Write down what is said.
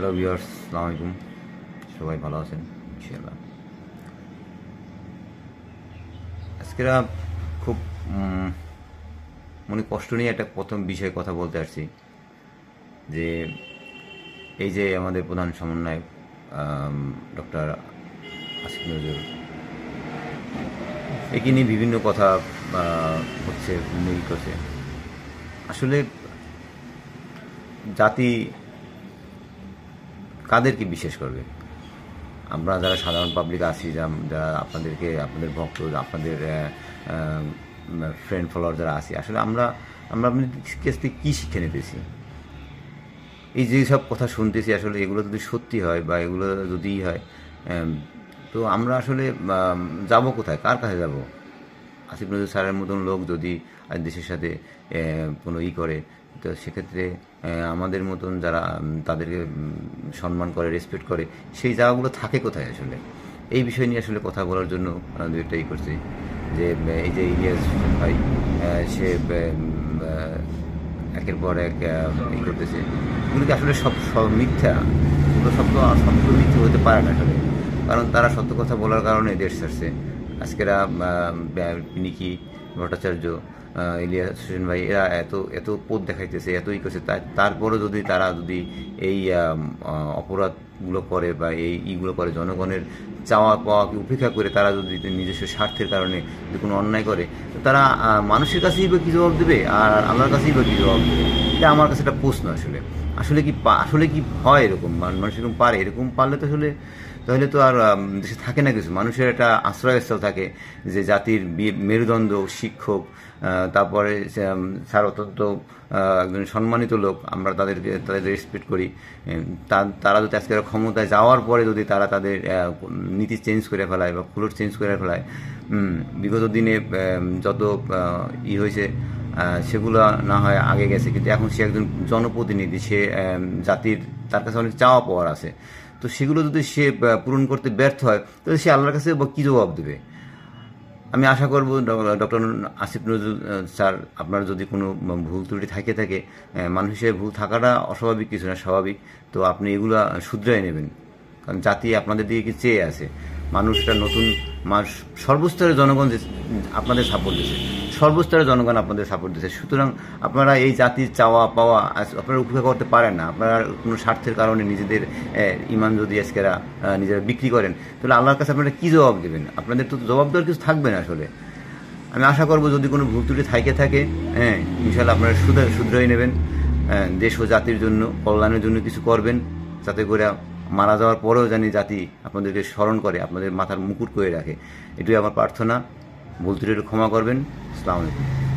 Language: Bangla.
হ্যালো ভিউয়ার্স, আসসালামু আলাইকুম। সবাই ভালো আছেন ইনশাআল্লাহ। আজকে খুব মনে কষ্ট নিয়ে একটা প্রথম বিষয়ে কথা বলতে আসছি যে এই যে আমাদের প্রধান সমন্বয়ক ডক্টর আসিফ নজরুল, একে নিয়ে বিভিন্ন কথা হচ্ছে, উল্লেখ করছে। আসলে জাতি কাদেরকে বিশ্বাস করবে? আমরা যারা সাধারণ পাবলিক আছি, যারা আপনাদের ভক্ত, আপনাদের ফ্রেন্ড ফলোয়ার যারা আছি, আসলে আমরা আপনাদের কাছ থেকে কী শিক্ষা নিতেছি? এই যে সব কথা শুনতেছি, আসলে এগুলো যদি সত্যি হয় বা এগুলো যদি হয়, তো আমরা আসলে যাব কোথায়, কার কাছে যাব? আসিফ নজরুল স্যারের মতন লোক যদি দেশের সাথে কোনো করে, তো সেক্ষেত্রে আমাদের মতন যারা তাদেরকে সম্মান করে, রেসপেক্ট করে, সেই জায়গাগুলো থাকে কোথায় আসলে? এই বিষয় নিয়ে আসলে কথা বলার জন্য দু একটা করছি যে এই যে ইলিয়াস ভাই, সে একের পর এক করতেছে, এগুলোকে আসলে সব মিথ্যা। এগুলো সব মিথ্যা হতে পারে না আসলে, কারণ তারা সত্য কথা বলার কারণে দেশ ছাড়ছে। আজকেরা পিনিকি ভট্টাচার্য, ইলিয়াস হোসেন ভাই, এরা এত এত পথ দেখাইতেছে, এতই করছে, তারপরও যদি তারা এই অপরাধগুলো করে বা এইগুলো করে, জনগণের চাওয়া পাওয়াকে উপেক্ষা করে তারা যদি নিজস্ব স্বার্থের কারণে যদি কোনো অন্যায় করে, তো তারা মানুষের কাছেই বা কী জবাব দেবে, আর আল্লাহর কাছেই বা কী জবাব দেবে? এটা আমার কাছে একটা প্রশ্ন আসলে। আসলে কি হয় এরকম? মানুষ এরকম পারে? এরকম পারলে তো আসলে তাহলে তো আর দেশে থাকে না কিছু, মানুষের একটা আশ্রয়স্থল থাকে, যে জাতির মেরুদণ্ড, শিক্ষক, তারপরে স্যার অত্যন্ত একজন সম্মানিত লোক, আমরা তাদের রেসপেক্ট করি। তারা যদি আজকে ক্ষমতায় যাওয়ার পরে যদি তারা তাদের নীতি চেঞ্জ করে ফেলায় বা ফুলট চেঞ্জ করে ফেলায়, বিগত দিনে যত হয়েছে সেগুলো না হয় আগে গেছে, কিন্তু এখন সে একজন জনপ্রতিনিধি, সে তার কাছে অনেক চাওয়া পাওয়ার আছে। তো সেগুলো যদি সে পূরণ করতে ব্যর্থ হয়, তাহলে সে আল্লাহর কাছে কী জবাব দেবে? আমি আশা করব ডক্টর আসিফ নজরুল স্যার, আপনার যদি কোনো ভুল ত্রুটি থাকে, মানুষের ভুল থাকাটা অস্বাভাবিক কিছু না, স্বাভাবিক। তো আপনি এগুলো শুধরাই নেবেন, কারণ জাতি আপনাদের দিকে চেয়ে আছে। মানুষটা নতুন মানুষ, সর্বস্তরের জনগণ আপনাদের সাপোর্ট দিচ্ছে, সর্বস্তরের জনগণ আপনাদের সাপোর্ট দিচ্ছে। সুতরাং আপনারা এই জাতির চাওয়া পাওয়া আপনারা উপেক্ষা করতে পারেন না। আপনারা কোনো স্বার্থের কারণে নিজেদের ইমান যদি আজকেরা নিজেরা বিক্রি করেন, তাহলে আল্লাহর কাছে আপনারা কী জবাব দেবেন? আপনাদের তো জবাব দেওয়ার কিছু থাকবে না আসলে। আমি আশা করব যদি কোনো ভুল ত্রুটি থাকে, ইনশাল্লাহ আপনারা শুধরাই নেবেন, দেশ ও জাতির জন্য, কল্যাণের জন্য কিছু করবেন, যাতে করে মারা যাওয়ার পরেও জানি জাতি আপনাদেরকে স্মরণ করে, আপনাদের মাথার মুকুট করে রাখে। এটাই আমার প্রার্থনা। ভুল ত্রুটি ক্ষমা করবেন। আসসালামু আলাইকুম।